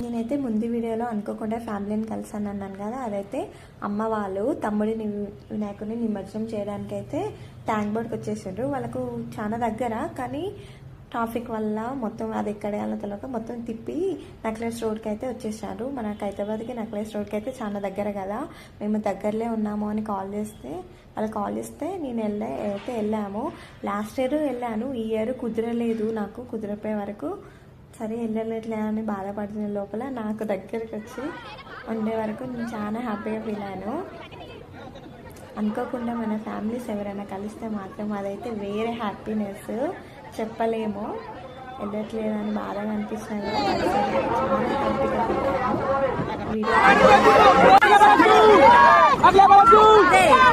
నేనైతే ముందు వీడియోలో అనుకోకుండా ఫ్యామిలీని కలిసాను అన్నాను కదా, అదైతే అమ్మ వాళ్ళు తమ్ముడిని వినాయకుడిని నిమజ్జనం చేయడానికి అయితే ట్యాంక్ బోర్డ్కి వచ్చేసారు. వాళ్ళకు చాలా దగ్గర, కానీ ట్రాఫిక్ వల్ల మొత్తం అది ఎక్కడ వెళ్ళిన తర్వాత మొత్తం తిప్పి నెక్లెస్ రోడ్కి అయితే వచ్చేసారు. మనకు హైదరాబాద్కి నెక్లెస్ రోడ్కి అయితే చాలా దగ్గర కదా, మేము దగ్గరలో ఉన్నాము అని కాల్ చేస్తే నేను వెళ్ళాము. లాస్ట్ ఇయర్ వెళ్ళాను, ఈ ఇయర్ కుదరలేదు, నాకు కుదిరిపోయే వరకు సరే వెళ్ళలేట్లే అని బాధపడుతున్న లోపల నాకు దగ్గరికి వచ్చి ఉండే వరకు నేను చాలా హ్యాపీగా ఫీల్ అయ్యాను. అనుకోకుండా మన ఫ్యామిలీస్ ఎవరైనా కలిస్తే మాత్రం అదైతే వేరే హ్యాపీనెస్, చెప్పలేము. వెళ్ళట్లేదని బాధగా అనిపించినా కూడా చాలా హ్యాపీగా ఫీల్ అయ్యాను.